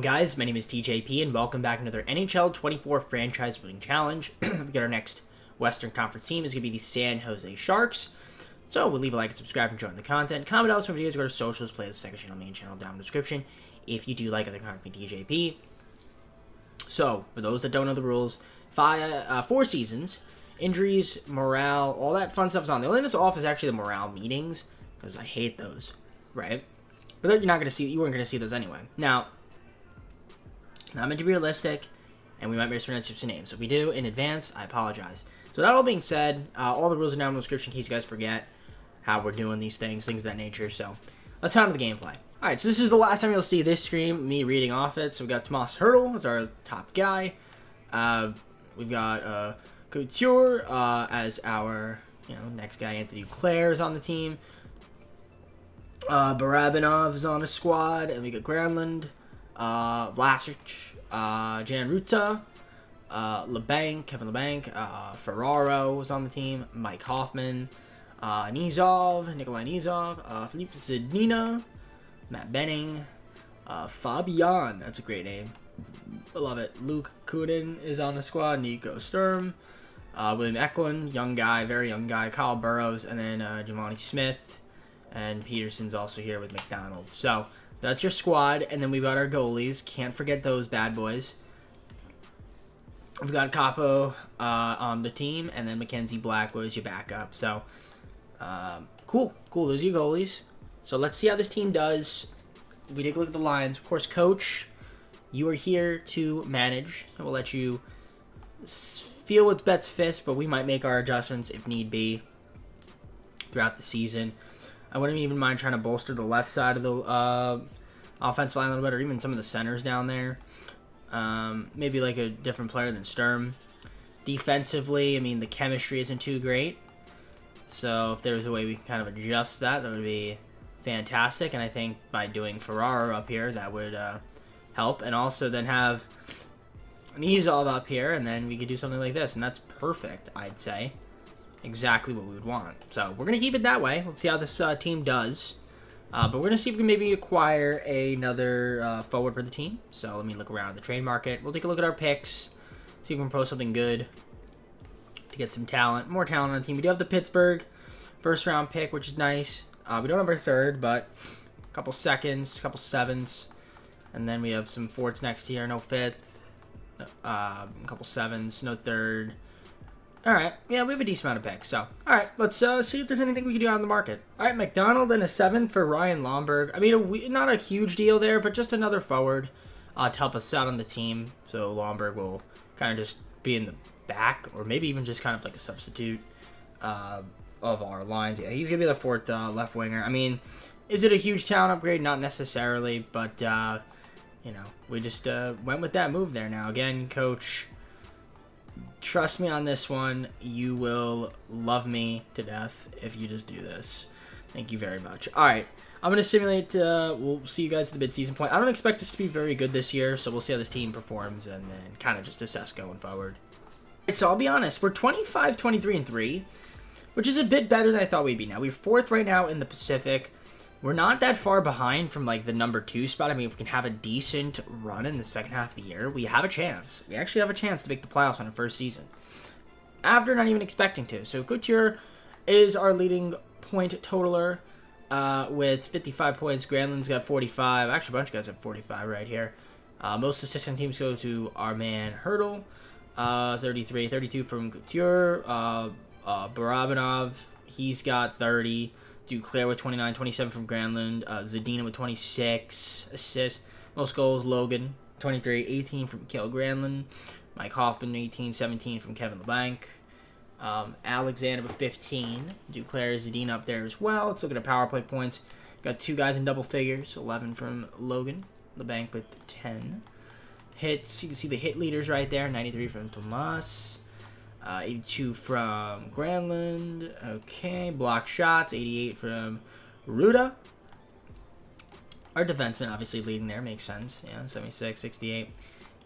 Guys, my name is TJP and welcome back to another NHL 24 Franchise Winning Challenge. We got our next Western Conference team is going to be the San Jose Sharks. So we'll leave a like and subscribe and join the content. Comment down some videos, go to socials, play the second channel, main channel down in the description if you do like other content from TJP. So, for those that don't know the rules, 4 seasons, injuries, morale, all that fun stuff's on. The only thing that's off is actually the morale meetings, because I hate those, right? But you're not going to see, you weren't going to see those anyway. Now, not meant to be realistic, and we might mispronounce some names. So if we do in advance, I apologize. So that all being said, all the rules are down in the description in case you guys forget how we're doing these things of that nature. So let's head on to the gameplay. Alright, so this is the last time you'll see this stream, me reading off it. So we've got Tomas Hertl as our top guy. We've got Couture as our next guy. Anthony Duclair is on the team. Barabanov is on the squad, and we got Granlund. Vlasic, Jan Ruta, Kevin LeBanc, Ferraro was on the team, Mike Hoffman, Nikolai Nizov, Philippe Zadina, Matt Benning, Fabian, that's a great name, I love it, Luke Kunin is on the squad, Nico Sturm, William Eklund, young guy, very young guy, Kyle Burrows, and then Giovanni Smith, and Peterson's also here with McDonald. So that's your squad, and then we've got our goalies. Can't forget those bad boys. We've got Capo on the team, and then Mackenzie Blackwood is your backup. So, cool. Those are your goalies. So let's see how this team does. We take a look at the lines. Of course, Coach, you are here to manage. We'll let you feel what's best fit, but we might make our adjustments if need be throughout the season. I wouldn't even mind trying to bolster the left side of the offensive line a little bit, or even some of the centers down there. Maybe like a different player than Sturm. Defensively, I mean, the chemistry isn't too great. So if there's a way we can kind of adjust that, that would be fantastic. And I think by doing Ferraro up here, that would help. And also then have Nizov up here, and then we could do something like this. And that's perfect, I'd say. Exactly what we would want. So we're going to keep it that way. Let's see how this team does. But we're going to see if we can maybe acquire another forward for the team. So let me look around at the trade market. We'll take a look at our picks. See if we can post something good to get some talent. More talent on the team. We do have the Pittsburgh first round pick, which is nice. We don't have our third, but a couple seconds, a couple sevens. And then we have some fourths next year. No fifth. A couple sevens. No third. Alright, yeah, we have a decent amount of picks. So, alright, let's see if there's anything we can do on the market. Alright, McDonald and a 7th for Ryan Lomberg. I mean, not a huge deal there, but just another forward to help us out on the team. So Lomberg will kind of just be in the back, or maybe even just kind of like a substitute of our lines. Yeah, he's going to be the 4th left winger. I mean, is it a huge talent upgrade? Not necessarily, but, we just went with that move there. Now, again, Coach, trust me on this one. You will love me to death if you just do this. Thank you very much. All right, I'm going to simulate. We'll see you guys at the mid-season point. I don't expect us to be very good this year, so we'll see how this team performs and then kind of just assess going forward. So I'll be honest. We're 25, 23, and 3, which is a bit better than I thought we'd be. Now, we're 4th right now in the Pacific. We're not that far behind from, like, the number 2 spot. I mean, if we can have a decent run in the second half of the year, we have a chance. We actually have a chance to make the playoffs on our first season. After not even expecting to. So, Couture is our leading point totaler with 55 points. Granlund's got 45. Actually, a bunch of guys have 45 right here. Most assistant teams go to our man Hertl. 33. 32 from Couture. Barabanov, he's got 30. Duclair with 29, 27 from Granlund, Zadina with 26 assists, most goals, Logan, 23, 18 from Kyle Granlund, Mike Hoffman, 18, 17 from Kevin LeBanc, Alexander with 15, Duclair, Zadina up there as well. Let's look at the power play points. Got 2 guys in double figures, 11 from Logan, LeBanc with 10. Hits, you can see the hit leaders right there, 93 from Tomas. 82 from Granlund. Okay, block shots, 88 from Ruda. Our defenseman obviously leading there, makes sense. Yeah, 76, 68.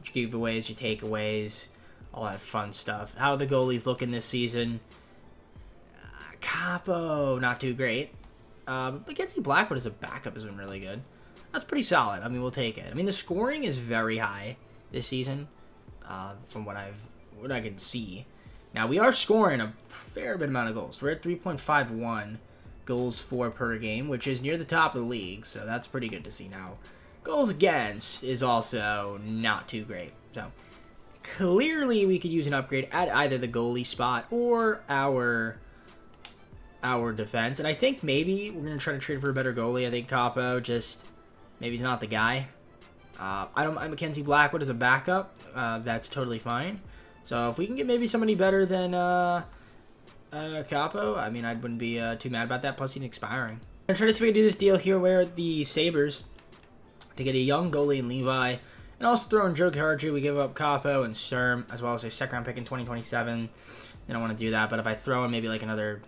Your giveaways, your takeaways, all that fun stuff. How are the goalies looking this season? Capo, not too great. But Mackenzie Blackwood as a backup has been really good. That's pretty solid. I mean, we'll take it. I mean, the scoring is very high this season, from what I can see. Now, we are scoring a fair bit amount of goals. We're at 3.51 goals for per game, which is near the top of the league, so that's pretty good to see. Now, goals against is also not too great. So, clearly we could use an upgrade at either the goalie spot or our defense. And I think maybe we're going to try to trade for a better goalie. I think Capo just maybe he's not the guy. Mackenzie Blackwood as a backup. That's totally fine. So if we can get maybe somebody better than Capo, I mean, I wouldn't be too mad about that. Plus, he's expiring. I'm going to try to see if we can do this deal here where the Sabres, to get a young goalie in Levi, and also throw in Joe Carriger, we give up Capo and Sturm, as well as a second-round pick in 2027. I don't want to do that, but if I throw in maybe like another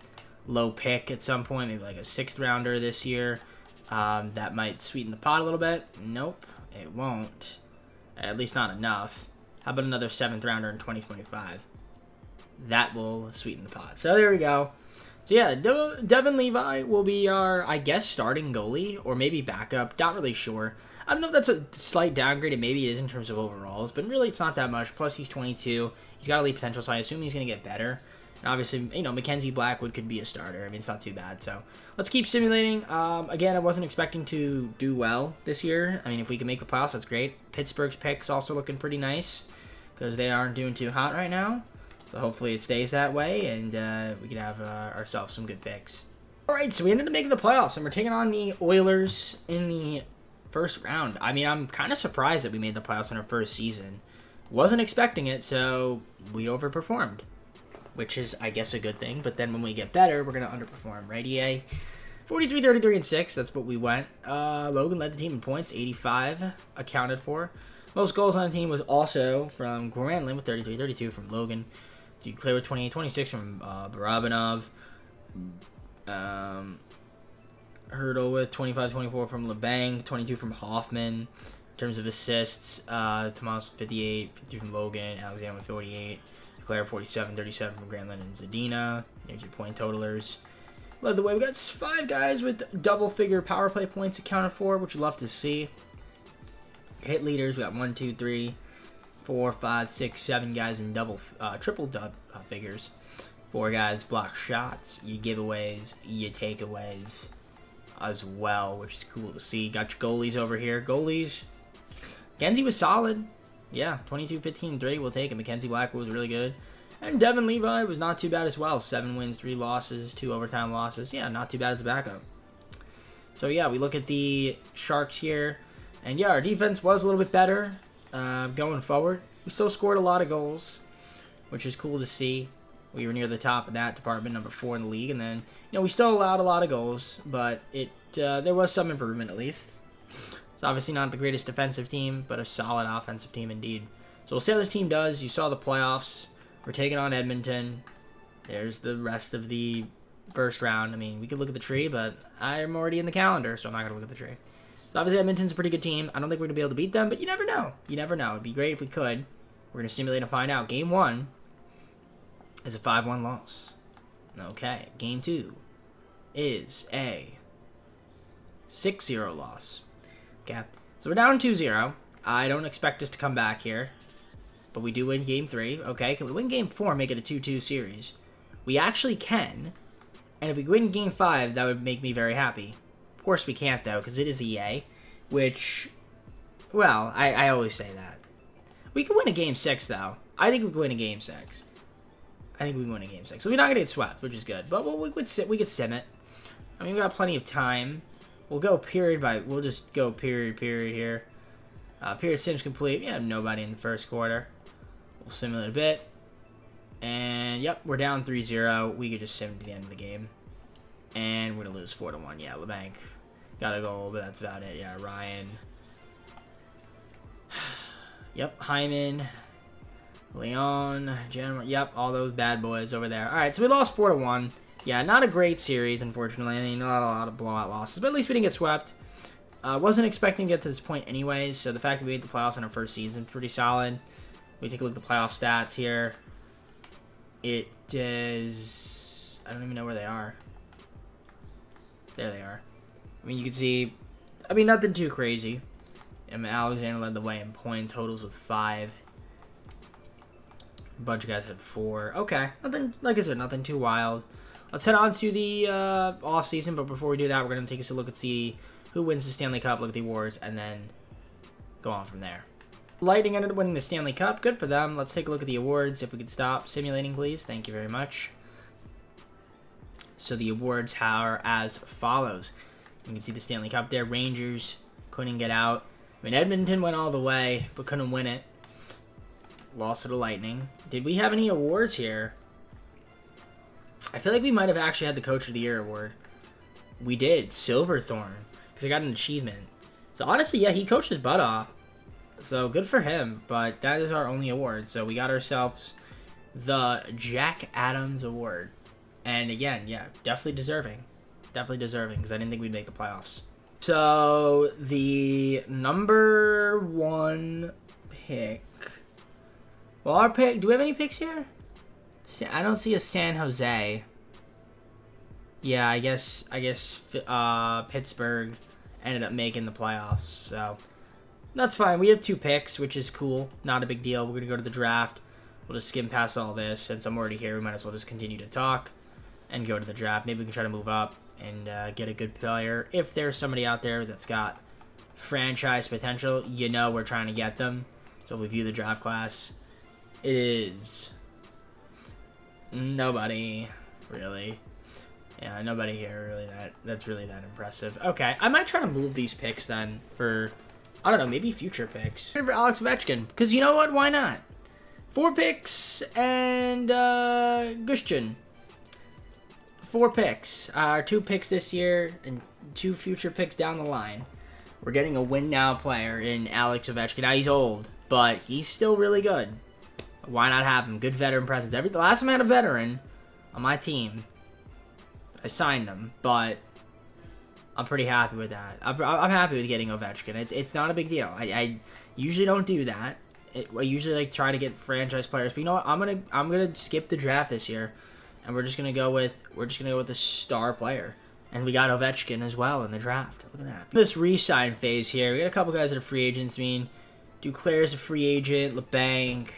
low pick at some point, maybe like a 6th-rounder this year, that might sweeten the pot a little bit. Nope, it won't. At least not enough. How about another 7th-rounder in 2025? That will sweeten the pot. So there we go. So yeah, Devin Levi will be our, I guess, starting goalie, or maybe backup. Not really sure. I don't know if that's a slight downgrade, and maybe it is in terms of overalls, but really it's not that much. Plus, he's 22. He's got elite potential, so I assume he's going to get better. And obviously, you know, Mackenzie Blackwood could be a starter. I mean, it's not too bad. So let's keep simulating. Again, I wasn't expecting to do well this year. I mean, if we can make the playoffs, that's great. Pittsburgh's pick's also looking pretty nice because they aren't doing too hot right now. So hopefully it stays that way, and we can have ourselves some good picks. All right, so we ended up making the playoffs, and we're taking on the Oilers in the first round. I mean, I'm kind of surprised that we made the playoffs in our first season. Wasn't expecting it, so we overperformed, which is, I guess, a good thing. But then when we get better, we're going to underperform, right, EA? 43, 33, and 6. That's what we went. Logan led the team in points, 85 accounted for. Most goals on the team was also from Granlund with 33, 32 from Logan. Duclair with 28, 26 from Barabanov. Hurdle with 25, 24 from LeBanc, 22 from Hoffman. In terms of assists, Tomas with 58, 50 from Logan, Alexander with 48, Duclair 47, 37 from Granlund and Zadina. There's your point totalers. Led the way. We got 5 guys with double-figure power play points accounted for, which you'd love to see. Hit leaders, we got 1, 2, 3, 4, 5, 6, 7 guys in triple figures. 4 guys block shots, you giveaways, you takeaways as well, which is cool to see. Got your goalies over here. Goalies, Mackenzie was solid. Yeah, 22, 15, 3. We'll take it. Mackenzie Blackwood was really good. And Devin Levi was not too bad as well. 7 wins, 3 losses, 2 overtime losses. Yeah, not too bad as a backup. So, yeah, we look at the Sharks here. And, yeah, our defense was a little bit better going forward. We still scored a lot of goals, which is cool to see. We were near the top of that department, number 4 in the league. And then, you know, we still allowed a lot of goals, but there was some improvement at least. It's obviously not the greatest defensive team, but a solid offensive team indeed. So we'll see how this team does. You saw the playoffs. We're taking on Edmonton. There's the rest of the first round. I mean, we could look at the tree, but I'm already in the calendar, so I'm not going to look at the tree. So obviously, Edmonton's a pretty good team. I don't think we're going to be able to beat them, but you never know. You never know. It'd be great if we could. We're going to simulate and find out. Game 1 is a 5-1 loss. Okay. Game 2 is a 6-0 loss. Okay. So we're down 2-0. I don't expect us to come back here. But we do win Game 3. Okay. Can we win Game 4 and make it a 2-2 series? We actually can. And if we win Game 5, that would make me very happy. Of course we can't, though, because it is EA. Which, well, I always say that. We can win a Game 6, though. I think we can win a Game 6. I think we can win a Game 6. So we're not going to get swept, which is good. But we could sim it. I mean, we've got plenty of time. We'll go period by... We'll just go period here. Period sim's complete. Yeah, nobody in the first quarter. We'll simulate a bit. And, yep, we're down 3-0. We could just sim to the end of the game. And we're going to lose 4-1. Yeah, LeBanc got a goal, but that's about it. Yeah, Ryan. Yep, Hyman. Leon. General. Yep, all those bad boys over there. All right, so we lost 4-1. Yeah, not a great series, unfortunately. I mean, not a lot of blowout losses, but at least we didn't get swept. Wasn't expecting to get to this point anyways, so the fact that we made the playoffs in our first season is pretty solid. We take a look at the playoff stats here. It is... I don't even know where they are. There they are. I mean, you can see I mean, nothing too crazy. I mean, Alexander led the way in point totals with 5. A bunch of guys had 4. Okay, nothing, like I said, nothing too wild. Let's head on to the off season, but before we do that, we're going to take a look and see who wins the Stanley Cup, look at the awards, and then go on from there. Lightning ended up winning the Stanley Cup. Good for them. Let's take a look at the awards. If we could stop simulating, please. Thank you very much. So the awards are as follows. You can see the Stanley Cup there. Rangers couldn't get out. I mean, Edmonton went all the way, but couldn't win it. Lost to the Lightning. Did we have any awards here? I feel like we might have actually had the Coach of the Year award. We did. Silverthorne. Because I got an achievement. So honestly, yeah, he coached his butt off. So good for him. But that is our only award. So we got ourselves the Jack Adams Award. And again, yeah, definitely deserving. Definitely deserving. Because I didn't think we'd make the playoffs. So the number 1 pick. Well, our pick. Do we have any picks here? I don't see a San Jose. Yeah, I guess Pittsburgh ended up making the playoffs, so that's fine. We have 2 picks, which is cool. Not a big deal. We're gonna go to the draft. We'll just skim past all this. Since I'm already here, we might as well just continue to talk and go to the draft. Maybe we can try to move up and get a good player. If there's somebody out there that's got franchise potential, you know we're trying to get them. So if we view the draft class, it is nobody, really. Yeah, nobody here really that's really that impressive. Okay, I might try to move these picks then for, I don't know, maybe future picks. For Alex Ovechkin, because you know what? Why not? 4 picks and Gushchin. 4 picks. 2 picks this year and 2 future picks down the line. We're getting a win now player in Alex Ovechkin. Now he's old, but he's still really good. Why not have him? Good veteran presence. The last time I had a veteran on my team, I signed them, but I'm pretty happy with that. I'm happy with getting Ovechkin. It's not a big deal. I usually don't do that. I usually like try to get franchise players, but you know what? I'm gonna skip the draft this year, and we're just gonna go with the star player. And we got Ovechkin as well in the draft. Look at that. This re-sign phase here. We got a couple guys that are free agents. I mean, Duclair's a free agent. LeBanc.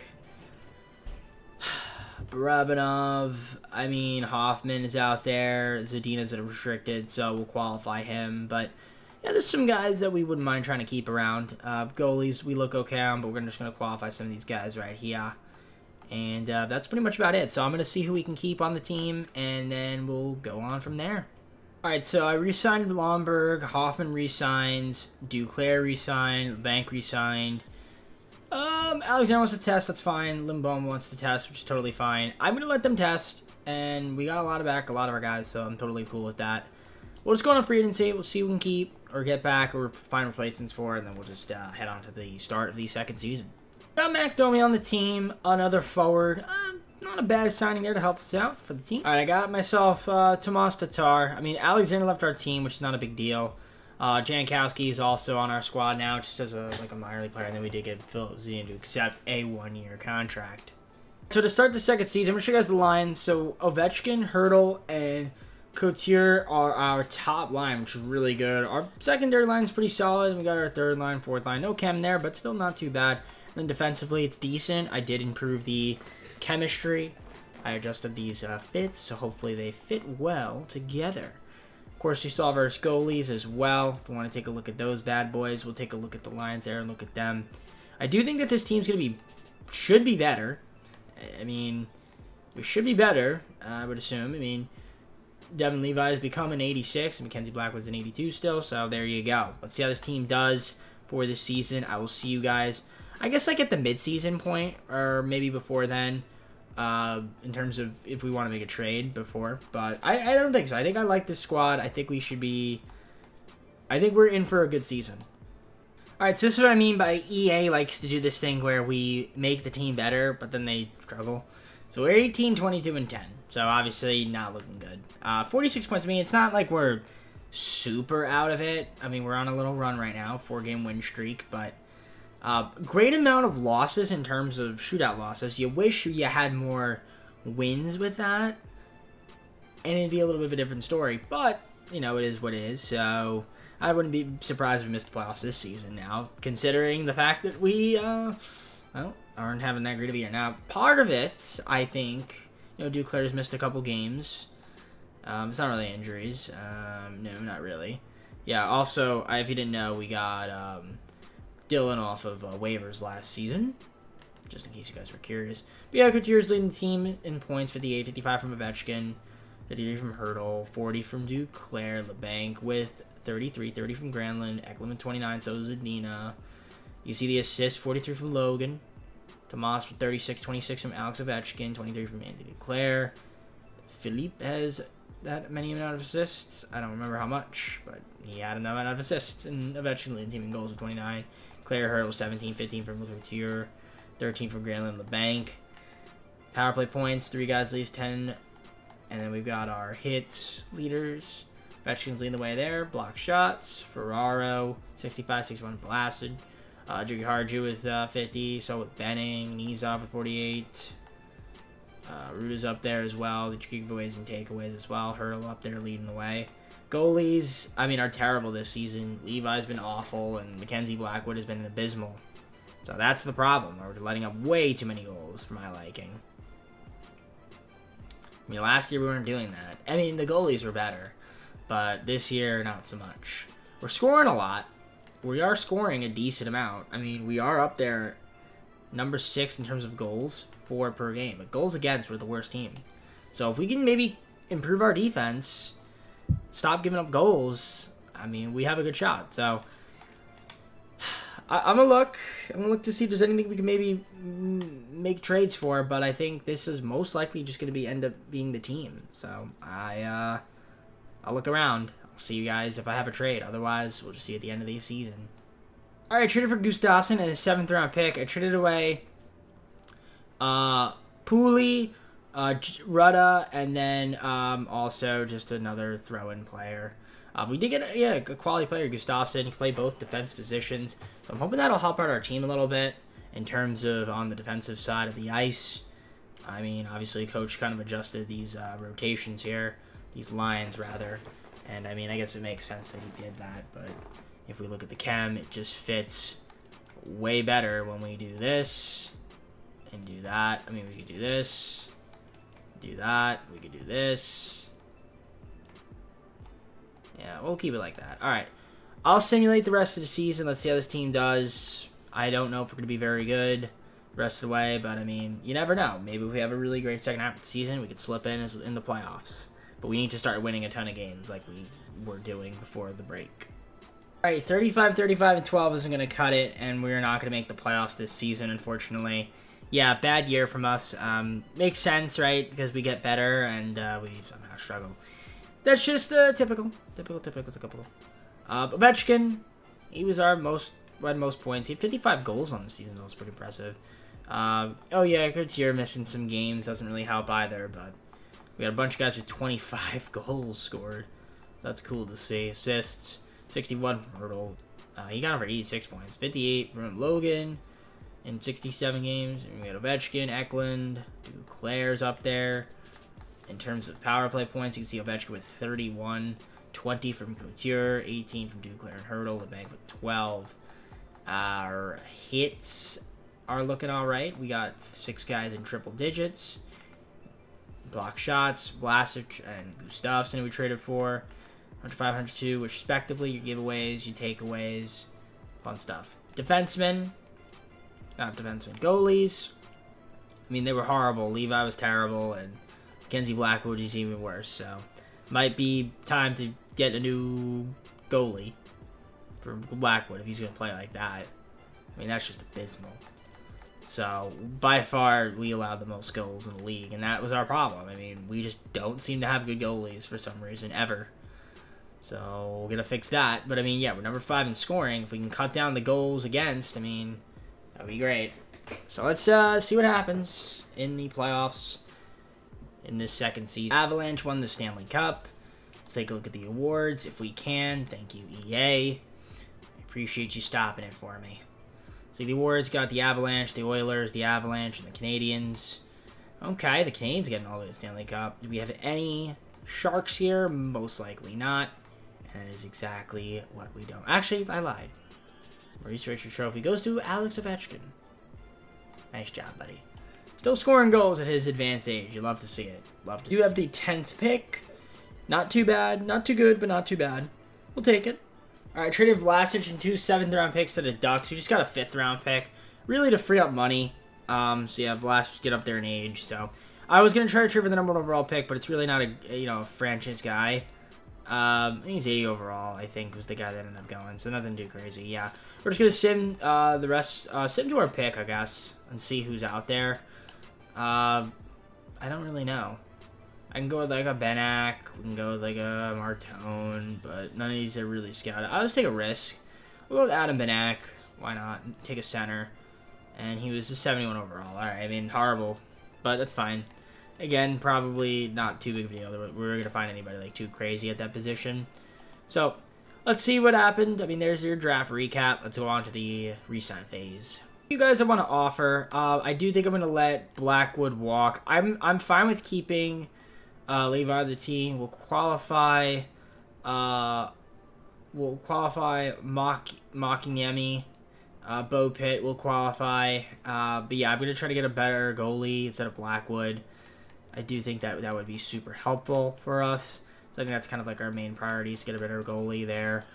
Barabanov, I mean, Hoffman is out there. Zadina's a restricted, so we'll qualify him. But, yeah, there's some guys that we wouldn't mind trying to keep around. Goalies, we look okay on, but we're just going to qualify some of these guys right here. And that's pretty much about it. So I'm going to see who we can keep on the team, and then we'll go on from there. All right, so I re-signed Lomberg. Hoffman re-signs. Duclair re-signed. Bank re-signed. Alexander wants to test, that's fine. Lindblom wants to test, which is totally fine. I'm going to let them test, and we got a lot of our guys, so I'm totally cool with that. We'll just go on free agency. We'll see who we can keep or get back or find replacements for, and then we'll just head on to the start of the second season. Got Max Domi on the team, another forward. Not a bad signing there to help us out for the team. All right, I got myself Tomas Tatar. I mean, Alexander left our team, which is not a big deal. Jankowski is also on our squad now, just as a minor league player, and then we did get Philip Zine to accept a 1-year contract. So to start the second season, I'm going to show you guys the lines. So Ovechkin, Hurdle, and Couture are our top line, which is really good. Our secondary line is pretty solid. We got our third line, fourth line. No chem there, but still not too bad. And then defensively, it's decent. I did improve the chemistry. I adjusted these fits, so hopefully they fit well together. Of course, we still have our goalies as well. If we want to take a look at those bad boys, we'll take a look at the lines there and look at them. I do think that this team's should be better. I mean, we should be better, I would assume. I mean, Devin Levi has become an 86, and Mackenzie Blackwood's an 82 still, so there you go. Let's see how this team does for this season. I will see you guys, I guess, like at the mid-season point, or maybe before then. In terms of if we want to make a trade before, but I don't think so. I think I like this squad. I think we're in for a good season. Alright, so this is what I mean by EA likes to do this thing where we make the team better, but then they struggle. So we're 18, 22, and 10. So obviously not looking good. 46 points. I mean, it's not like we're super out of it. I mean, we're on a little run right now, 4-game win streak, but great amount of losses in terms of shootout losses. You wish you had more wins with that, and it'd be a little bit of a different story. But, you know, it is what it is. So, I wouldn't be surprised if we missed the playoffs this season now, considering the fact that we, aren't having that great of a year. Now, part of it, I think, Duclair's missed a couple games. It's not really injuries. No, not really. Yeah, also, if you didn't know, we got Dylan off of waivers last season, just in case you guys were curious. But yeah, Couture's leading the team in points, 58, 55 from Ovechkin, 53 from Hurdle, 40 from Duclair, LeBanc with 33, 30 from Granlund, Ekman 29, so is Zadina. You see the assist, 43 from Logan, Tomas with 36, 26 from Alex Ovechkin, 23 from Anthony Duclair. Philippe has that many amount of assists. I don't remember how much, but he had enough amount of assists, and Ovechkin leading the team in goals with 29. Claire Hurdle 17, 15 from Couture, 13 from Granlund, LeBanc. Power play points, 3 guys at least 10. And then we've got our hits leaders. Ovechkin's leading the way there. Block shots, Ferraro 65, 61 Blasted. Jiggy Harju with 50. So with Benning, Nizov with 48. Ruta's up there as well. The giveaways and takeaways as well. Hurdle up there leading the way. Goalies, are terrible this season. Levi's been awful, and Mackenzie Blackwood has been abysmal. So that's the problem. We're letting up way too many goals for my liking. Last year we weren't doing that. The goalies were better, but this year, not so much. We're scoring a lot. We are scoring a decent amount. We are up there, number 6 in terms of goals, 4 per game. But goals against, we're the worst team. So if we can maybe improve our defense, stop giving up goals, we have a good shot. So I'm gonna look to see if there's anything we can maybe make trades for, but I think this is most likely just gonna end up being the team. So I'll look around. I'll see you guys if I have a trade. Otherwise, we'll just see at the end of the season. All right, I traded for Gustafsson and his 7th round pick. I traded away Pooley, Rudda, and then also just another throw-in player. We did get a quality player, Gustafsson. He can play both defense positions. So I'm hoping that'll help out our team a little bit in terms of on the defensive side of the ice. Obviously, coach kind of adjusted these rotations here, these lines rather. And I guess it makes sense that he did that. But if we look at the chem, it just fits way better when we do this and do that. We could do this, do that. We could do this. Yeah, we'll keep it like that. All right. I'll simulate the rest of the season. Let's see how this team does. I don't know if we're going to be very good the rest of the way, but, you never know. Maybe if we have a really great second half of the season, we could slip in the playoffs. But we need to start winning a ton of games like we were doing before the break. All right, 35, 35, and 12 isn't going to cut it, and we're not going to make the playoffs this season, unfortunately. Yeah, bad year from us. Makes sense, right? Because we get better, and we somehow struggle. That's just typical. Ovechkin, he was had most points. He had 55 goals on the season. That was pretty impressive. Couture missing some games. Doesn't really help either, but we got a bunch of guys with 25 goals scored. So that's cool to see. Assists, 61 from Hurdle. He got over 86 points. 58 from Logan in 67 games. And we got Ovechkin, Eklund, Duclair's up there. In terms of power play points, you can see Ovechkin with 31, 20 from Couture, 18 from Duclair and Hurdle, LeBanc with 12. Our hits are looking all right. We got 6 guys in triple digits. Block shots, Vlasic and Gustafsson we traded for. 105, 102, which respectively, your giveaways, your takeaways, fun stuff. Defensemen, goalies. They were horrible. Levi was terrible, and Mackenzie Blackwood is even worse, so might be time to get a new goalie for Blackwood if he's going to play like that. That's just abysmal. So, by far, we allowed the most goals in the league, and that was our problem. We just don't seem to have good goalies for some reason, ever. So, we're going to fix that. But, we're number 5 in scoring. If we can cut down the goals against, that would be great. So, let's see what happens in the playoffs in this second season. Avalanche won the Stanley Cup. Let's take a look at the awards if we can. Thank you, EA. I appreciate you stopping it for me. So the awards got the Avalanche, the Oilers, the Avalanche, and the Canadiens. Okay, the Canadiens getting all the way to the Stanley Cup. Do we have any Sharks here? Most likely not. And that is exactly what we don't. Actually, I lied. Maurice Richard Trophy goes to Alex Ovechkin. Nice job, buddy. Still scoring goals at his advanced age. You love to see it. Love to. Do have the 10th pick. Not too bad. Not too good, but not too bad. We'll take it. All right, traded Vlasic and 2 7th-round picks to the Ducks. We just got a 5th-round pick, really to free up money. So yeah, Vlasic get up there in age. So I was gonna try to trade for the #1 overall pick, but it's really not a franchise guy. He's 80 overall, I think, was the guy that ended up going. So nothing too crazy. Yeah, we're just gonna sim the rest, sim to our pick, I guess, and see who's out there. I don't really know. I can go with like a Benak, we can go with like a Martone, but none of these are really scouted. I'll just take a risk. We'll go with Adam Benak. Why not? Take a center. And he was a 71 overall. Alright, I mean, horrible, but that's fine. Again, probably not too big of a deal. We're going to find anybody like too crazy at that position. So, let's see what happened. I mean, there's your draft recap. Let's go on to the re-sign phase. You guys I want to offer. I do think I'm going to let Blackwood walk. I'm fine with keeping Levi on the team. We'll qualify Mockingemi. Bo Pitt will qualify. But yeah, I'm going to try to get a better goalie instead of Blackwood. I do think that would be super helpful for us. So I think that's kind of like our main priority is to get a better goalie there.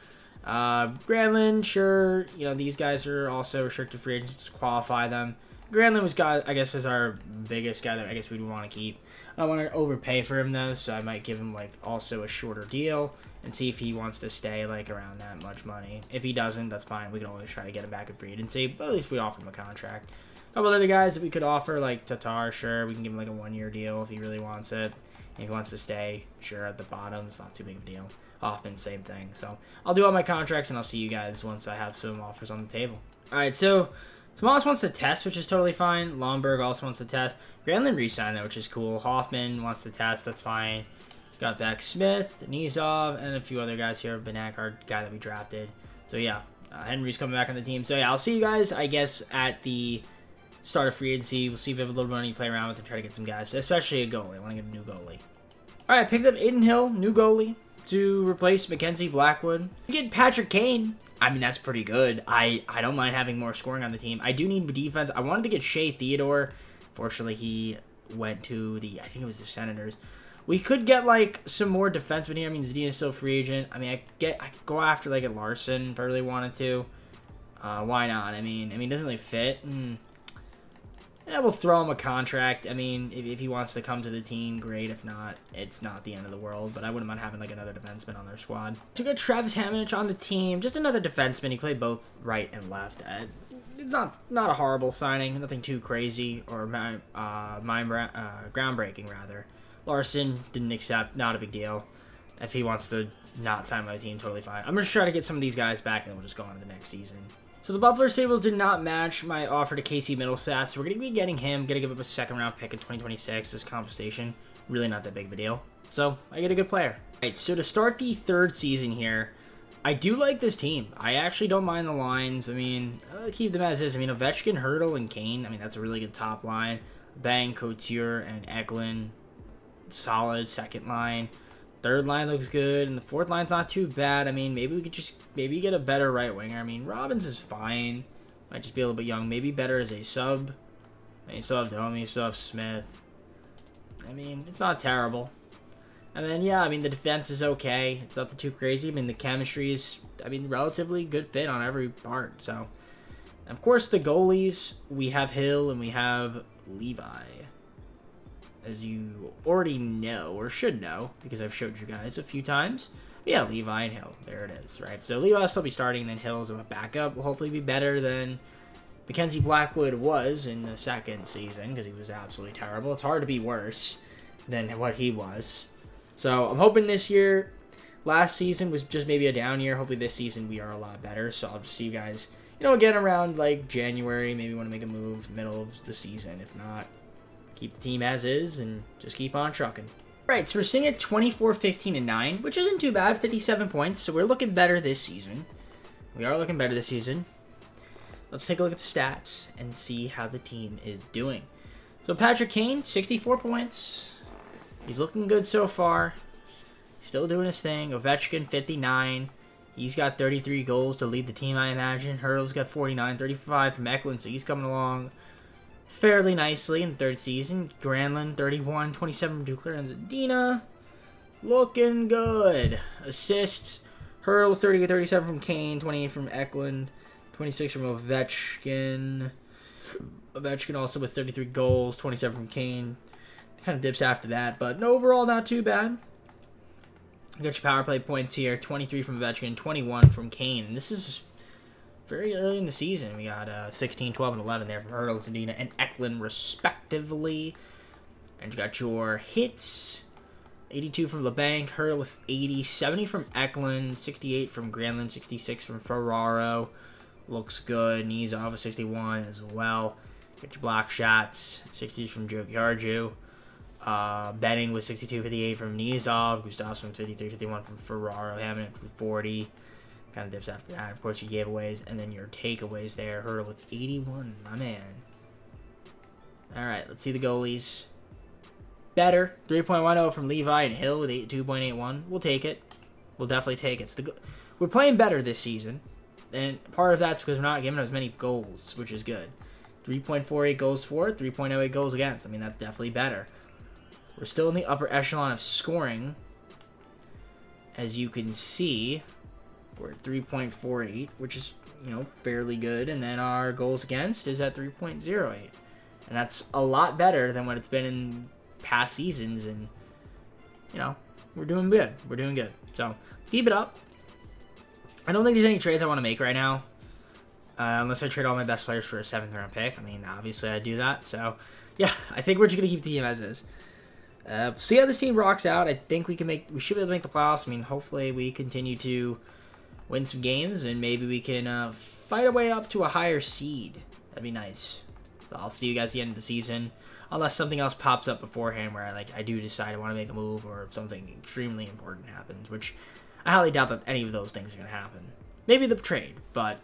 Granlund, sure. You know, these guys are also restricted free agents. Just qualify them. Granlund was, I guess, is our biggest guy that I guess we'd want to keep. I don't want to overpay for him, though, so I might give him, like, also a shorter deal and see if he wants to stay, like, around that much money. If he doesn't, that's fine. We can always try to get him back in free agency, but at least we offer him a contract. A couple other guys that we could offer, like Tatar, sure. We can give him, like, a 1-year deal if he really wants it. If he wants to stay, sure, at the bottom. It's not too big of a deal. Hoffman, same thing. So I'll do all my contracts, and I'll see you guys once I have some offers on the table. All right, so Smalls wants to test, which is totally fine. Lomberg also wants to test. Granlund re-signed that, which is cool. Hoffman wants to test. That's fine. Got back Smith, Nizov, and a few other guys here. Benak, our guy that we drafted. So, yeah, Henry's coming back on the team. So, yeah, I'll see you guys, I guess, at the start of free agency. We'll see if we have a little money to play around with and try to get some guys, especially a goalie. I want to get a new goalie. All right, I picked up Aiden Hill, new goalie, to replace Mackenzie Blackwood. Get Patrick Kane. I mean, that's pretty good. I don't mind having more scoring on the team. I do need defense. I wanted to get Shea Theodore. Fortunately, he went to I think it was the Senators. We could get, like, some more defensemen here. I mean, Zadina's still a free agent. I mean, I could go after, like, a Larson if I really wanted to. Why not? I mean, it doesn't really fit. Yeah, we'll throw him a contract. I mean, if he wants to come to the team, great. If not, it's not the end of the world. But I wouldn't mind having, like, another defenseman on their squad. To get Travis Hamonic on the team, just another defenseman. He played both right and left. It's not a horrible signing. Nothing too crazy or groundbreaking, rather. Larson didn't accept. Not a big deal. If he wants to not sign my team, totally fine. I'm just trying to get some of these guys back, and then we'll just go on to the next season. So the Buffalo Sabres did not match my offer to Casey Middlestat, so we're going to be getting him. Going to give up a 2nd-round pick in 2026 as compensation. Really not that big of a deal. So I get a good player. All right, so to start the 3rd season here, I do like this team. I actually don't mind the lines. I mean, I'll keep them as is. I mean, Ovechkin, Hurdle, and Kane. I mean, that's a really good top line. Bang, Couture, and Eklund. Solid 2nd line. 3rd line looks good, and the 4th line's not too bad. I mean, maybe we could just get a better right winger. I mean, Robbins is fine. Might just be a little bit young. Maybe better as a sub. I mean, you still have Domi, you still have Smith. I mean, it's not terrible. And then, yeah, I mean, the defense is okay. It's nothing too crazy. I mean, the chemistry is, I mean, relatively good fit on every part. So, and of course, the goalies, we have Hill and we have Levi. As you already know, or should know, because I've showed you guys a few times. But yeah, Levi and Hill. There it is, right? So Levi will still be starting, and then Hill's a backup. Will hopefully be better than Mackenzie Blackwood was in the 2nd season, because he was absolutely terrible. It's hard to be worse than what he was. So I'm hoping this year, last season was just maybe a down year. Hopefully this season we are a lot better. So I'll just see you guys, again around like January. Maybe want to make a move middle of the season. If not, keep the team as is and just keep on trucking. All right, so we're sitting at 24, 15, and 9, which isn't too bad, 57 points. So we're looking better this season. We are looking better this season. Let's take a look at the stats and see how the team is doing. So Patrick Kane, 64 points. He's looking good so far. Still doing his thing. Ovechkin, 59. He's got 33 goals to lead the team, I imagine. Hurdle's got 49, 35 from Eklund, so he's coming along fairly nicely in the third season. Granlund, 31, 27 from Duclair and Zadina. Looking good. Assists. Hurdle, 30, 37 from Kane, 28 from Eklund, 26 from Ovechkin. Ovechkin also with 33 goals, 27 from Kane. Kind of dips after that, but overall not too bad. You got your power play points here, 23 from Ovechkin, 21 from Kane. And this is very early in the season. We got 16, 12, and 11 there from Hurdle, Zadina, and Eklund, respectively. And you got your hits, 82 from LeBanc, Hurdle with 80, 70 from Eklund, 68 from Granlund, 66 from Ferraro. Looks good. Knees off of 61 as well. Get your block shots, 60 from Joe Yarju. Benning with 62, 58 from Nizov. Gustafsson 53, 51 from Ferraro. Hammond with 40. Kind of dips after that. Of course, your giveaways and then your takeaways there. Hurdle with 81, my man. All right, let's see the goalies. Better. 3.10 from Levi and Hill with 2.81. We'll take it. We'll definitely take it. We're playing better this season. And part of that's because we're not giving as many goals, which is good. 3.48 goals for, 3.08 goals against. I mean, that's definitely better. We're still in the upper echelon of scoring. As you can see, we're at 3.48, which is, fairly good. And then our goals against is at 3.08. And that's a lot better than what it's been in past seasons. And, we're doing good. We're doing good. So, let's keep it up. I don't think there's any trades I want to make right now. Unless I trade all my best players for a 7th round pick. I mean, obviously I'd do that. So, yeah, I think we're just going to keep the team as is. See how this team rocks out. I think we should be able to make the playoffs. I mean, hopefully we continue to win some games, and maybe we can fight our way up to a higher seed. That'd be nice. So I'll see you guys at the end of the season, unless something else pops up beforehand where I do decide I want to make a move, or if something extremely important happens, which I highly doubt that any of those things are going to happen. Maybe the trade, but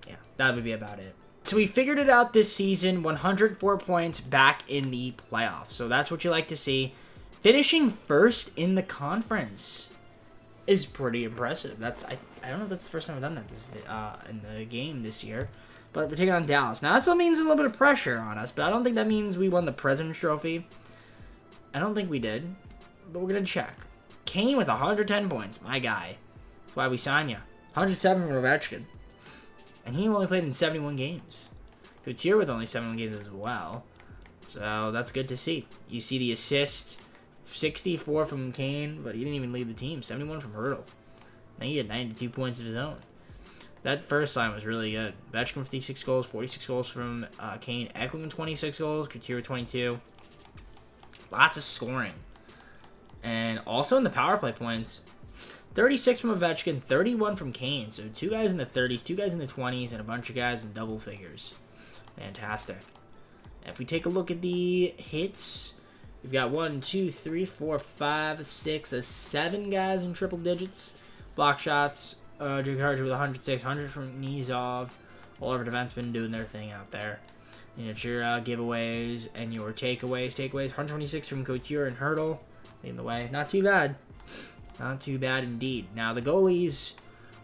yeah, that would be about it. So we figured it out this season, 104 points back in the playoffs. So that's what you like to see. Finishing first in the conference is pretty impressive. I don't know if that's the first time I've done that in the game this year. But we're taking on Dallas. Now that still means a little bit of pressure on us, but I don't think that means we won the President's Trophy. I don't think we did, but we're going to check. Kane with 110 points, my guy. That's why we signed you. 107 from Ovechkin. And he only played in 71 games. Couture with only 71 games as well. So that's good to see. You see the assist, 64 from Kane, but he didn't even lead the team. 71 from Hurdle. Now he had 92 points of his own. That first line was really good. Ovechkin 56 goals, 46 goals from Kane. Eklund 26 goals, Couture 22. Lots of scoring. And also in the power play points, 36 from Ovechkin, 31 from Kane. So 2 guys in the 30s, 2 guys in the 20s, and a bunch of guys in double figures. Fantastic. And if we take a look at the hits, we've got 1, 2, 3, 4, 5, 6, 7 guys in triple digits. Block shots, Jake Harger with 106, 100 from Nizov. All of our defensemen doing their thing out there. You got your giveaways and your takeaways. 126 from Couture and Hurdle. Leading the way. Not too bad. Not too bad indeed. Now, the goalies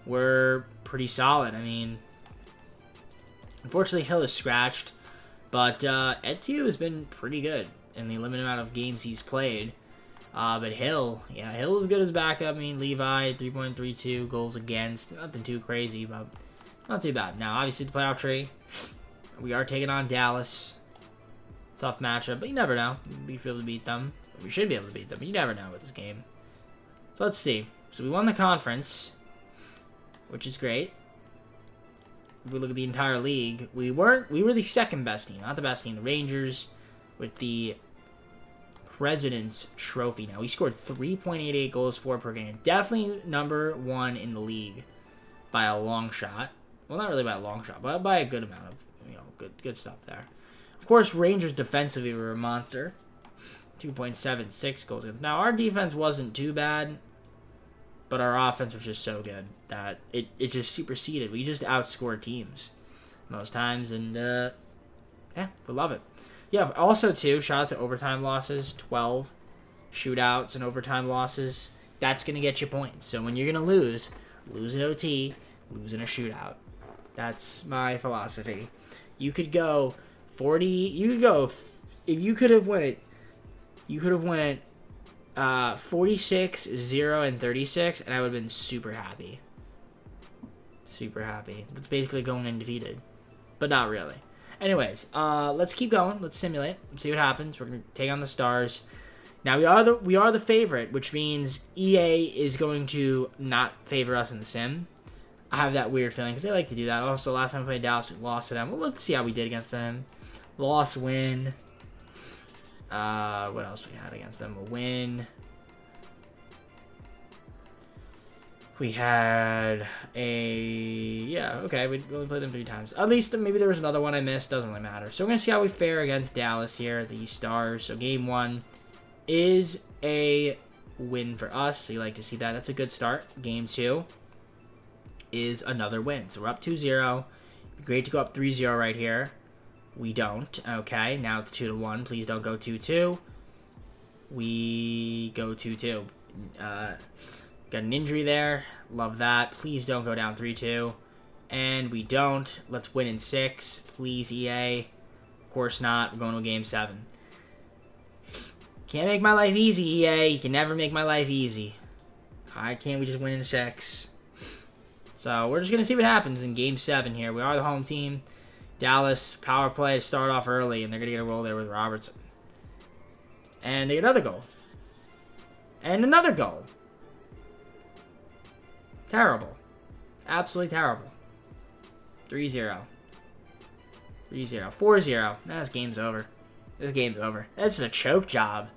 were pretty solid. I mean, unfortunately, Hill is scratched. But Etu has been pretty good in the limited amount of games he's played. But Hill was good as backup. I mean, Levi, 3.32 goals against. Nothing too crazy, but not too bad. Now, obviously, the playoff tree. We are taking on Dallas. Tough matchup, but you never know. We should be able to beat them. We should be able to beat them, but you never know with this game. So let's see. So we won the conference, which is great. If we look at the entire league, we were the second best team, not the best team. The Rangers with the President's Trophy. Now we scored 3.88 goals for per game. Definitely number 1 in the league by a long shot. Well, not really by a long shot, but by a good amount of good stuff there. Of course, Rangers defensively were a monster. 2.76 goals. Now, our defense wasn't too bad, but our offense was just so good that it just superseded. We just outscored teams most times, and yeah, we love it. Yeah, also, too, shout out to overtime losses. 12 shootouts and overtime losses. that's going to get you points. So when you're going to lose in OT, lose in a shootout. That's my philosophy. You could go 40, if you could have went 46, 0, and 36, and I would have been super happy. Super happy. That's basically going undefeated. But not really. Anyways, let's keep going. Let's simulate. Let's see what happens. We're going to take on the Stars. Now, we are the favorite, which means EA is going to not favor us in the sim. I have that weird feeling because they like to do that. Also, last time we played Dallas, we lost to them. Well, let's see how we did against them. Loss, win. What else we had against them? A win. We had okay, we only played them 3 times. At least maybe there was another one I missed. Doesn't really matter. So we're going to see how we fare against Dallas here, the Stars. So game 1 is a win for us. So you like to see that. That's a good start. Game 2 is another win. So we're up 2-0. Great to go up 3-0 right here. We don't. Okay, now it's 2-1. Please don't go 2-2. We go 2-2. Got an injury there. Love that. Please don't go down 3-2. And we don't. Let's win in 6. Please, EA. Of course not. We're going to game 7. Can't make my life easy, EA. You can never make my life easy. Why can't we just win in 6? So we're just going to see what happens in game 7 here. We are the home team. Dallas, power play to start off early, and they're going to get a roll there with Robertson. And they get another goal. And another goal. Terrible. Absolutely terrible. 3-0. 3-0. 4-0. This game's over. This game's over. This is a choke job.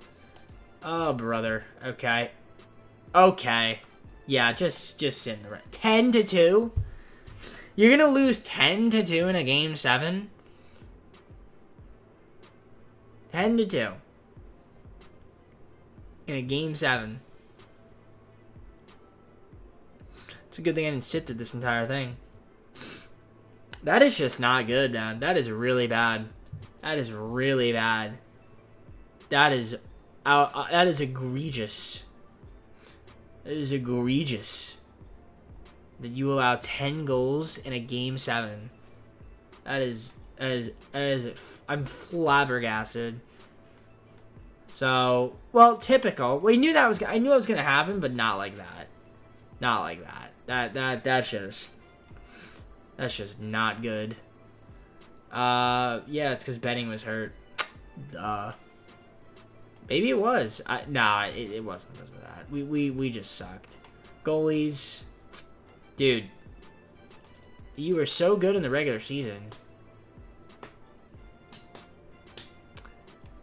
Oh, brother. Okay. Okay. Yeah, just sit in the right. 10-2? You're going to lose 10-2 in a game 7? 10-2. In a game 7. It's a good thing I didn't sit through this entire thing. That is just not good, man. That is really bad. That is really bad. That is egregious. That is egregious. That you allow 10 goals in a game 7. I'm flabbergasted. So, well, typical. I knew it was going to happen, but not like that. Not like that. That's just not good. Yeah, it's because Benning was hurt. Maybe it was. Nah, it wasn't because of that. We just sucked. Goalies, dude, you were so good in the regular season.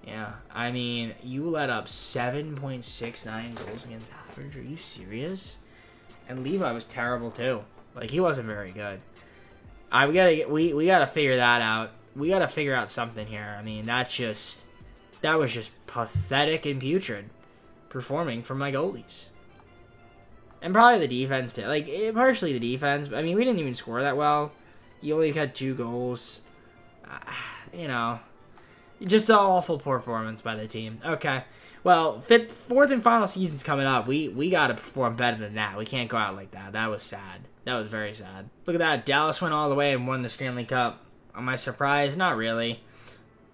Yeah, I mean, you let up 7.69 goals against average. Are you serious? And Levi was terrible too. Like, he wasn't very good. We gotta figure that out. We gotta figure out something here. I mean, that was just pathetic and putrid performing from my goalies. And probably the defense too. Like, partially the defense. I mean, we didn't even score that well. You only had 2 goals. You know, just an awful performance by the team. Okay. Well, 4th and final season's coming up. We got to perform better than that. We can't go out like that. That was sad. That was very sad. Look at that. Dallas went all the way and won the Stanley Cup. Am I surprised? Not really.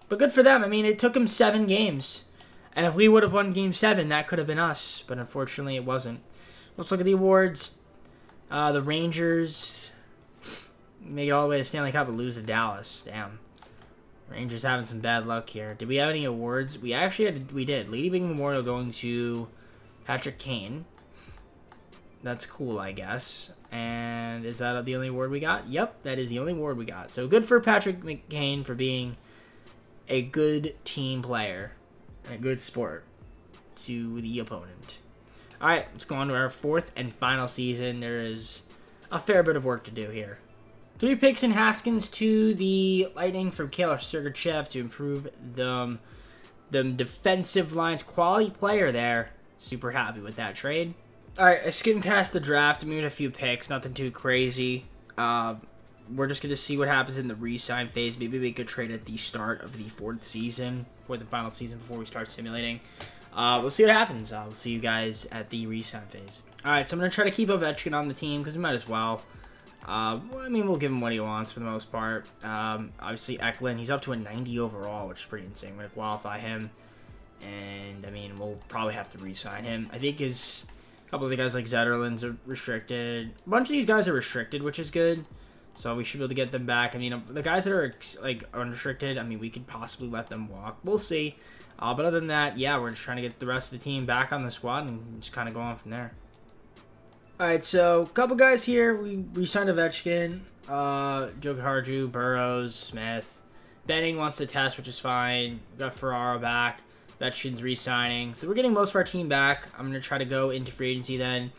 But good for them. I mean, it took them 7 games. And if we would have won game 7, that could have been us. But unfortunately, it wasn't. Let's look at the awards. The Rangers make it all the way to Stanley Cup and lose to Dallas. Damn. Rangers having some bad luck here. Did we have any awards? We did. Lady Byng Memorial going to Patrick Kane. That's cool, I guess. And is that the only award we got? Yep, that is the only award we got. So good for Patrick Kane for being a good team player and a good sport to the opponent. All right, let's go on to our 4th and final season. There is a fair bit of work to do here. 3 picks in Haskins to the Lightning from Kailer Sergachev to improve the defensive lines. Quality player there. Super happy with that trade. All right, I skimmed past the draft. We made a few picks, nothing too crazy. We're just going to see what happens in the re-sign phase. Maybe we could trade at the start of the 4th season, or the final season before we start simulating. we'll see what happens. We'll see you guys at the re-sign phase. All right, so I'm going to try to keep Ovechkin on the team because we might as well. I mean, we'll give him what he wants for the most part. Obviously, Eklund, he's up to a 90 overall, which is pretty insane. We're going to qualify him. And, I mean, we'll probably have to re-sign him. I think a couple of the guys like Zetterlund's are restricted. A bunch of these guys are restricted, which is good. So we should be able to get them back. I mean, the guys that are, like, unrestricted, I mean, we could possibly let them walk. We'll see. But other than that, yeah, we're just trying to get the rest of the team back on the squad and just kind of go on from there. All right, so a couple guys here. We signed Ovechkin, Joe Harju, Burrows, Smith. Benning wants to test, which is fine. We got Ferraro back. Ovechkin's re-signing. So we're getting most of our team back. I'm going to try to go into free agency then.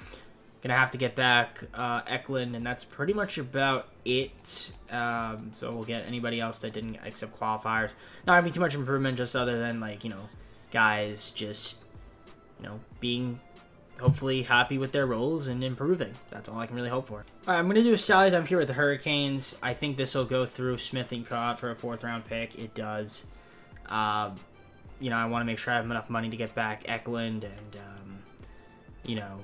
Going to have to get back Eklund, and that's pretty much about it. So we'll get anybody else that didn't accept qualifiers. Not having too much improvement, just other than, like, you know, guys just, you know, being hopefully happy with their roles and improving. That's all I can really hope for. All right, I'm going to do a salary dump here with the Hurricanes. I think this will go through Smith and Cott for a 4th-round pick. It does. You know, I want to make sure I have enough money to get back Eklund and, you know,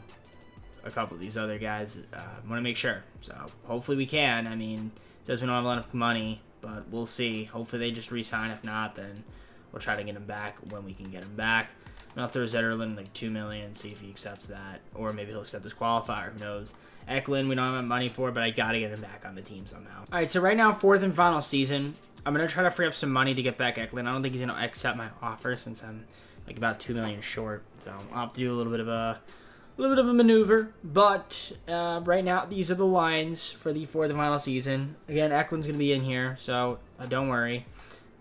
a couple of these other guys. I want to make sure. So hopefully we can. I mean, it says we don't have enough money, but we'll see. Hopefully they just re-sign. If not, then we'll try to get him back when we can get him back. I'll throw Zetterlund like $2 million, see if he accepts that, or maybe he'll accept this qualifier. Who knows? Eklund, we don't have money for, but I gotta get him back on the team somehow. All right, so right now, 4th and final season. I'm gonna try to free up some money to get back Eklund. I don't think he's gonna accept my offer since I'm like about $2 million short. So I'll have to do a little bit of a maneuver. But right now, these are the lines for the 4th and final season. Again, Eklund's gonna be in here, so don't worry.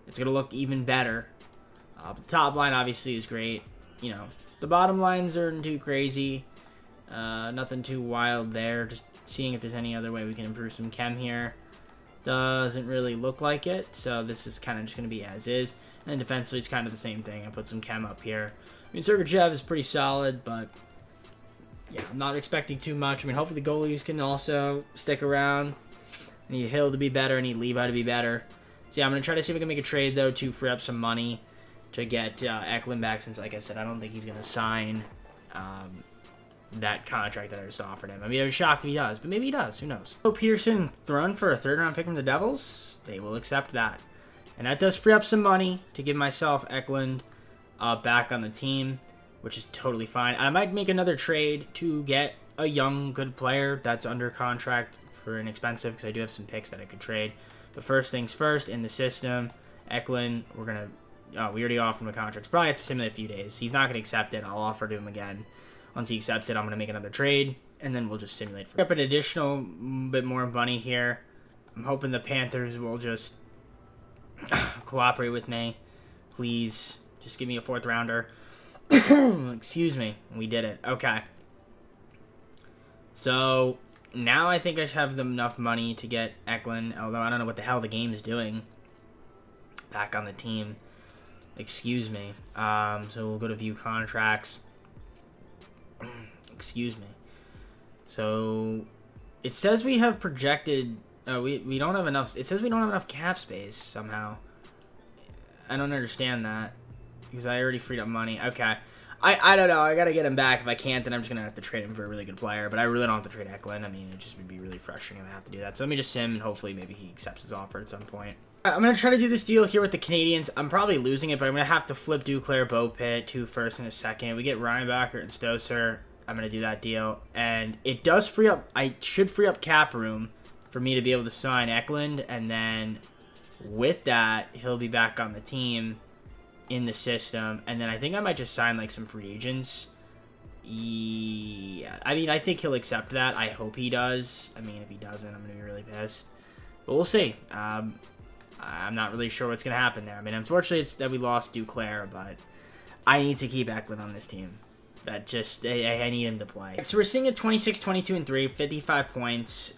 It's gonna look even better. The top line obviously is great. You know, the bottom lines aren't too crazy. Nothing too wild there. Just seeing if there's any other way we can improve some chem here. Doesn't really look like it. So this is kind of just going to be as is. And then defensively, it's kind of the same thing. I put some chem up here. I mean, Sergachev is pretty solid, but yeah, I'm not expecting too much. I mean, hopefully the goalies can also stick around. I need Hill to be better. I need Levi to be better. So yeah, I'm going to try to see if I can make a trade, though, to free up some money to get Eklund back, since, like I said, I don't think he's going to sign that contract that I just offered him. I mean, I was shocked if he does, but maybe he does. Who knows? So Pearson thrown for a 3rd-round pick from the Devils. They will accept that. And that does free up some money to give myself Eklund back on the team, which is totally fine. I might make another trade to get a young, good player that's under contract for inexpensive, because I do have some picks that I could trade. But first things first, in the system, Eklund, we're going to... Oh, we already offered him a contract. Probably have to simulate a few days. He's not going to accept it. I'll offer to him again. Once he accepts it, I'm going to make another trade, and then we'll just simulate. Up an additional bit more money here. I'm hoping the Panthers will just cooperate with me. Please, just give me a 4th-rounder. Excuse me. We did it. Okay. So now I think I should have enough money to get Eklund, although I don't know what the hell the game is doing, back on the team. Excuse me. So we'll go to view contracts. Excuse me. So it says we have projected. We don't have enough. It says we don't have enough cap space somehow. I don't understand that because I already freed up money. Okay. I don't know. I gotta get him back. If I can't, then I'm just gonna have to trade him for a really good player. But I really don't have to trade Eklund. I mean, it just would be really frustrating if I have to do that. So let me just sim, and hopefully maybe he accepts his offer at some point. I'm going to try to do this deal here with the Canadians. I'm probably losing it, but I'm going to have to flip Duclair, Beaupit, 2 firsts and a second. We get Reinbacher and Stoser. I'm going to do that deal. And it does free up... I should free up cap room for me to be able to sign Eklund. And then with that, he'll be back on the team in the system. And then I think I might just sign like some free agents. Yeah. I mean, I think he'll accept that. I hope he does. I mean, if he doesn't, I'm going to be really pissed. But we'll see. I'm not really sure what's going to happen there. I mean, unfortunately, it's that we lost Duclair, but I need to keep Eklund on this team. That just, I need him to play. So we're seeing a 26, 22, and 3, 55 points.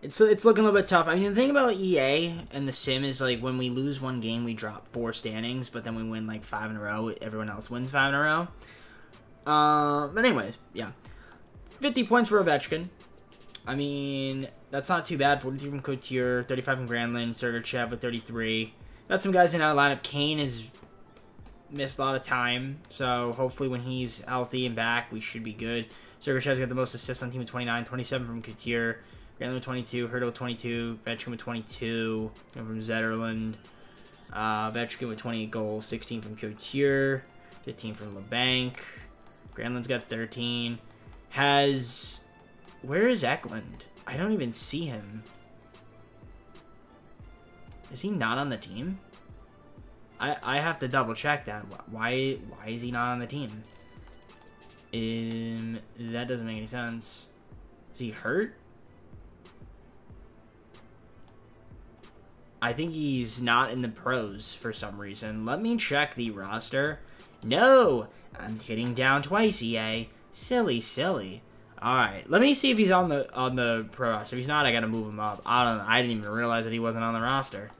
It's looking a little bit tough. I mean, the thing about EA and the sim is, like, when we lose one game, we drop 4 standings, but then we win, like, 5 in a row. Everyone else wins 5 in a row. But anyways, yeah. 50 points for Ovechkin. I mean, that's not too bad. 43 from Couture, 35 from Granlund, Sergachev with 33. Got some guys in our lineup. Kane is missed a lot of time. So hopefully when he's healthy and back, we should be good. Sergachev's got the most assists on the team with 29, 27 from Couture, Granlund with 22, Hertl with 22, Ovechkin with 22 from Zetterlund, Ovechkin with 28 goals, 16 from Couture, 15 from LeBanc. Granlund's got 13. Where is Eklund? I don't even see him. Is he not on the team? I have to double check that. Why is he not on the team? That doesn't make any sense. Is he hurt? I think he's not in the pros for some reason. Let me check the roster. No! I'm hitting down twice, EA. Silly, silly. Alright, let me see if he's on the pro roster. If he's not, I gotta move him up. I don't know. I didn't even realize that he wasn't on the roster.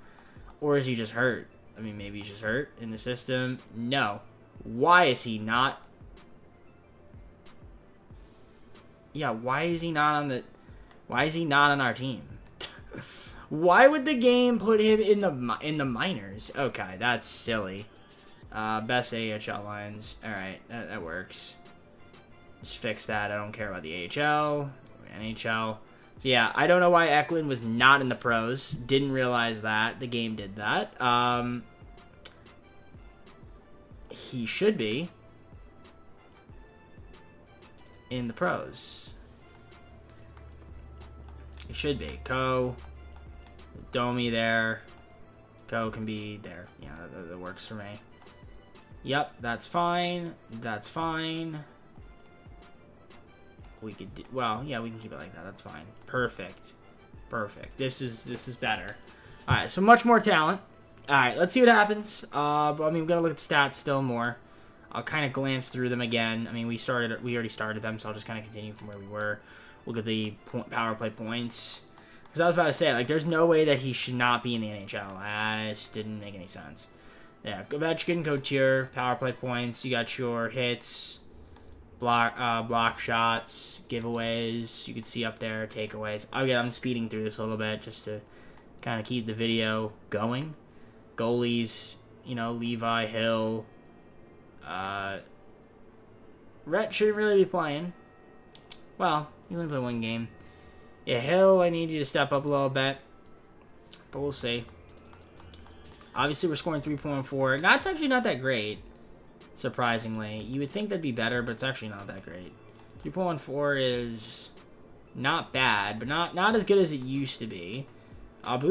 Or is he just hurt? I mean, maybe he's just hurt in the system. No. Why is he not? Yeah, why is he not on our team? Why would the game put him in the minors? Okay, that's silly. Best AHL lines. Alright, that works. Just fix that. I don't care about the AHL, NHL. So yeah, I don't know why Eklund was not in the pros. Didn't realize that. The game did that. He should be in the pros. He should be. Domi there. Can be there. Yeah, that works for me. Yep, that's fine. That's fine. We could do, well, yeah, we can keep it like that. That's fine. Perfect. Perfect. This is better. All right, so much more talent. All right, let's see what happens. But I mean, we're gonna look at the stats still more. I'll kind of glance through them again. I mean, we already started them, so I'll just kind of continue from where we were. Look at the power play points. Because I was about to say, like, there's no way that he should not be in the NHL. That just didn't make any sense. Yeah, Ovechkin, Couture, power play points. You got your hits, block shots, giveaways. You can see up there, takeaways. Again, I'm speeding through this a little bit just to kind of keep the video going. Goalies, you know, Levi, Hill. Rhett shouldn't really be playing. Well, he only played one game. Yeah, Hill, I need you to step up a little bit. But we'll see. Obviously, we're scoring 3.4. That's actually not that great, surprisingly. You would think that'd be better, but it's actually not that great. 3.14 is not bad, but not as good as it used to be. But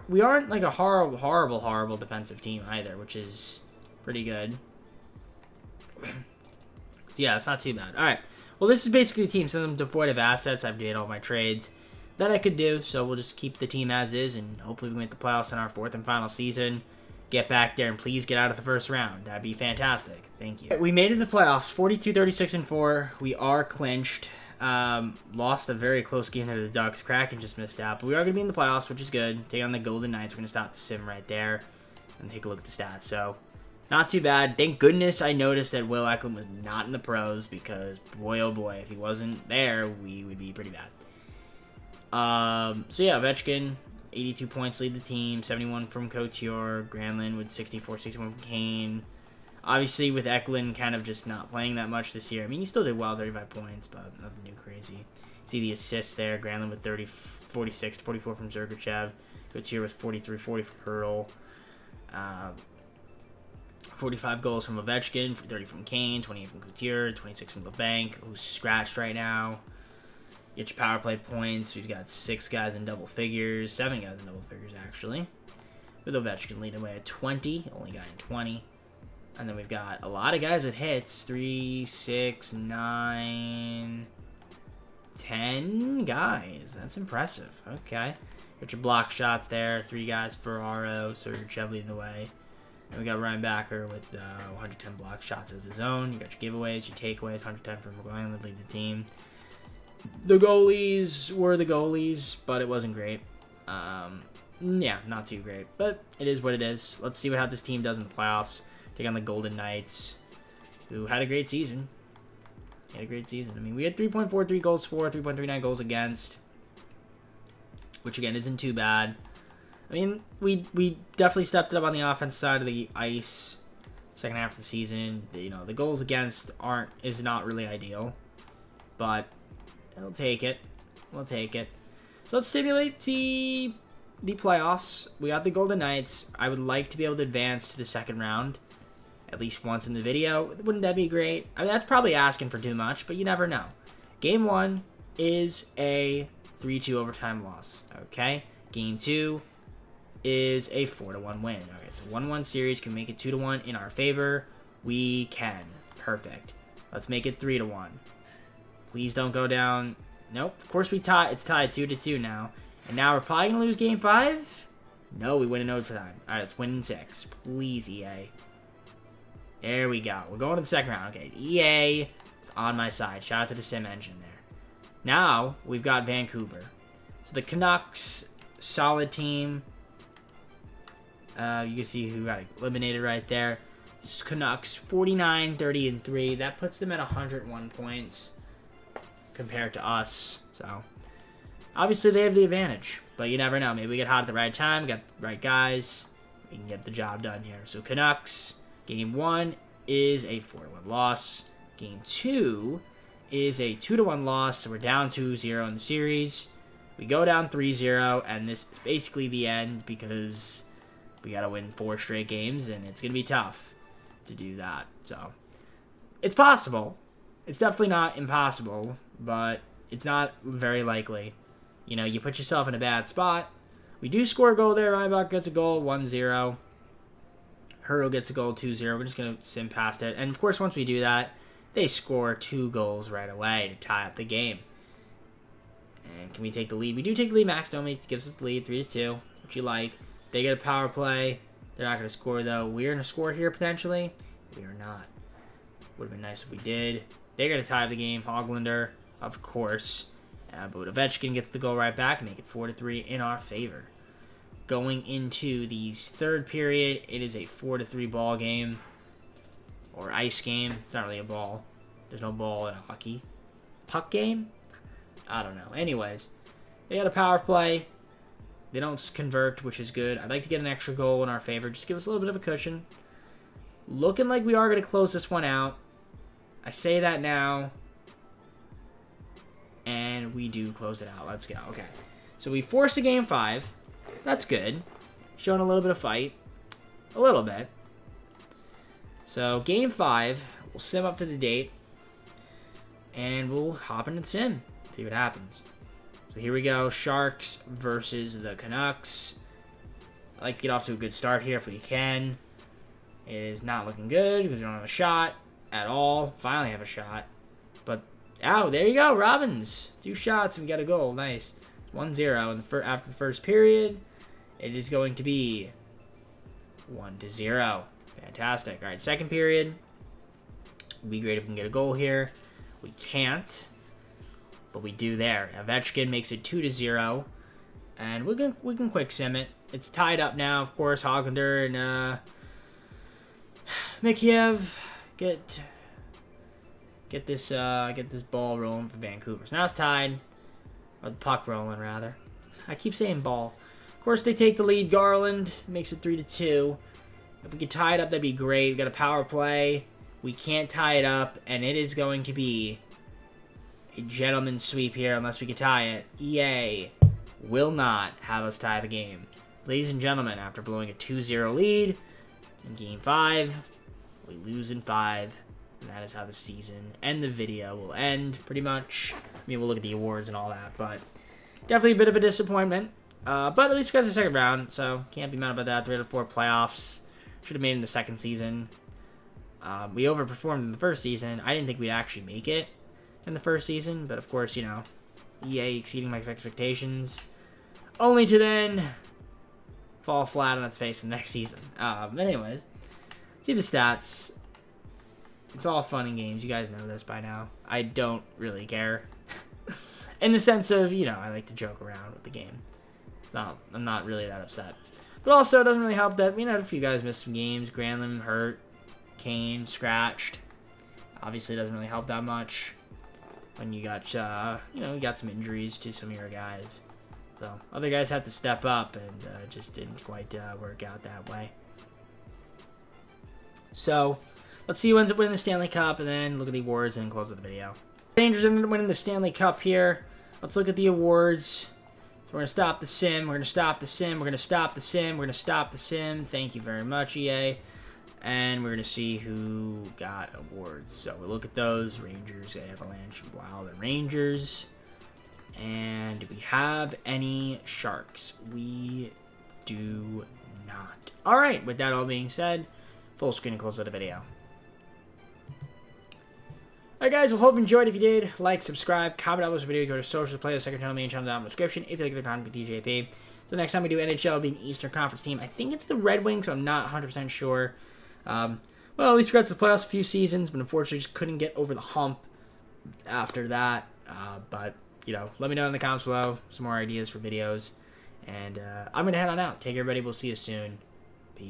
we aren't like a horrible defensive team either, which is pretty good. Yeah, it's not too bad. All right. Well, this is basically the team. Since I'm devoid of assets, I've did all my trades that I could do. So we'll just keep the team as is, and hopefully we make the playoffs in our 4th and final season. Get back there and please get out of the first round. That'd be fantastic. Thank you. We made it to the playoffs. 42, 36, and 4. We are clinched. Lost a very close game to the Ducks. Kraken just missed out, but we are going to be in the playoffs, which is good. Take on the Golden Knights. We're going to stop the sim right there and take a look at the stats. So, not too bad. Thank goodness I noticed that Will Eklund was not in the pros because, boy, oh boy, if he wasn't there, we would be pretty bad. So yeah, Ovechkin, 82 points, lead the team. 71 from Couture. Granlund with 64, 61 from Kane. Obviously, with Eklund kind of just not playing that much this year. I mean, he still did well, 35 points, but nothing too crazy. See the assists there. Granlund with 46, 44 from Sergachev. Couture with 43, 40 from Hertl. 45 goals from Ovechkin, 30 from Kane, 28 from Couture, 26 from LeBanc, who's scratched right now. Get your power play points. We've got 6 guys in double figures, 7 guys in double figures, actually. With Ovechkin leading away at 20, only guy in 20. And then we've got a lot of guys with hits, 3, 6, 9, 10 guys. That's impressive. Okay. Get your block shots there, 3 guys, Ferraro, Sergachev leading the way. And we got Ryan Backer with 110 block shots of his own. You got your giveaways, your takeaways, 110 from McGuire to lead the team. The goalies were the goalies, but it wasn't great. Yeah, not too great. But it is what it is. Let's see how this team does in the playoffs. Take on the Golden Knights, who had a great season. I mean, we had 3.43 goals for, 3.39 goals against, which, again, isn't too bad. I mean, we definitely stepped it up on the offense side of the ice. second half of the season. You know, the goals against is not really ideal, but we'll take it. We'll take it. So let's simulate the playoffs. We got the Golden Knights. I would like to be able to advance to the second round at least once in the video. Wouldn't that be great? I mean, that's probably asking for too much, but you never know. Game 1 is a 3-2 overtime loss. Okay. Game 2 is a 4-1 win. All right, so 1-1 series. Can we make it 2-1 in our favor? We can. Perfect. Let's make it 3-1. Please don't go down. Nope. Of course we tie. It's tied 2-2 now. And now we're probably going to lose game 5? No, we win in overtime. All right, let's win in 6. Please, EA. There we go. We're going to the second round. Okay, EA is on my side. Shout out to the Sim engine there. Now, we've got Vancouver. So the Canucks, solid team. You can see who got eliminated right there. Canucks, 49, 30, and 3. That puts them at 101 points compared to us. So, obviously they have the advantage. But you never know. Maybe we get hot at the right time. Got the right guys. We can get the job done here. So, Canucks, game 1 is a 4-1 loss. Game 2 is a 2-1 loss. So, we're down 2-0 in the series. We go down 3-0, and this is basically the end because we got to win 4 straight games, and it's going to be tough to do that. So, it's possible. It's definitely not impossible, but it's not very likely. You know, you put yourself in a bad spot. We do score a goal there. Reinbach gets a goal, 1-0. Hurdle gets a goal, 2-0. We're just going to sim past it. And, of course, once we do that, they score 2 goals right away to tie up the game. And can we take the lead? We do take the lead. Max Domi gives us the lead, 3-2, which you like. They get a power play. They're not going to score, though. We're going to score here, potentially. We are not. Would have been nice if we did. They're going to tie the game. Hoglander, of course. But Ovechkin gets the goal right back and make it 4-3 in our favor. Going into the third period, it is a 4-3 ball game. Or ice game. It's not really a ball. There's no ball in a hockey. Puck game? I don't know. Anyways, they got a power play. They don't convert, which is good. I'd like to get an extra goal in our favor. Just give us a little bit of a cushion. Looking like we are going to close this one out. I say that now. And we do close it out. Let's go. Okay. So we force a game 5. That's good. Showing a little bit of fight. A little bit. So game 5. We'll sim up to the date. And we'll hop into the sim. See what happens. So here we go. Sharks versus the Canucks. I like to get off to a good start here if we can. It is not looking good because we don't have a shot at all. Finally have a shot. But, oh, there you go. Robbins. 2 shots and we got a goal. Nice. 1-0 after the first period. It is going to be 1-0. Fantastic. All right, second period. Would be great if we can get a goal here. We can't. But we do there. Ovechkin makes it 2-0. And we can quick sim it. It's tied up now, of course. Hoglander and Mikheyev get this ball rolling for Vancouver. So now it's tied. Or the puck rolling, rather. I keep saying ball. Of course, they take the lead. Garland makes it 3-2. If we could tie it up, that'd be great. We got a power play. We can't tie it up, and it is going to be a gentleman's sweep here unless we can tie it. EA will not have us tie the game. Ladies and gentlemen, after blowing a 2-0 lead in Game 5, we lose in 5, and that is how the season and the video will end, pretty much. I mean, we'll look at the awards and all that, but definitely a bit of a disappointment. But at least we got to the second round, so can't be mad about that. 3 out of 4 playoffs. Should have made it in the second season. We overperformed in the first season. I didn't think we'd actually make it in the first season, but of course, you know, EA exceeding my expectations, only to then fall flat on its face in the next season. Anyways, see the stats. It's all fun and games. You guys know this by now. I don't really care. In the sense of, you know, I like to joke around with the game. I'm not really that upset. But also, it doesn't really help that, you know, a few guys missed some games. Granlund hurt. Kane scratched. Obviously, it doesn't really help that much when you got, you know, you got some injuries to some of your guys. So, other guys have to step up, and just didn't quite work out that way. So, let's see who ends up winning the Stanley Cup, and then look at the awards and close out the video. Rangers ended up winning the Stanley Cup here. Let's look at the awards. So we're going to stop the sim. We're going to stop the sim. We're going to stop the sim. We're going to stop the sim. Thank you very much, EA. And we're going to see who got awards. So we'll look at those. Rangers, Avalanche, Wild, and Rangers. And do we have any Sharks? We do not. All right, with that all being said, full screen and close out the video. Alright guys, well, hope you enjoyed. If you did, like, subscribe, comment on this video, go to socials, play the second channel, main channel down in the description. If you like the content, be DJP. So next time we do NHL, it'll be an Eastern Conference team. I think it's the Red Wings, so I'm not 100% sure. Well, at least we got to the playoffs a few seasons, but unfortunately just couldn't get over the hump after that. But, you know, let me know in the comments below some more ideas for videos. And I'm going to head on out. Take care, everybody. We'll see you soon.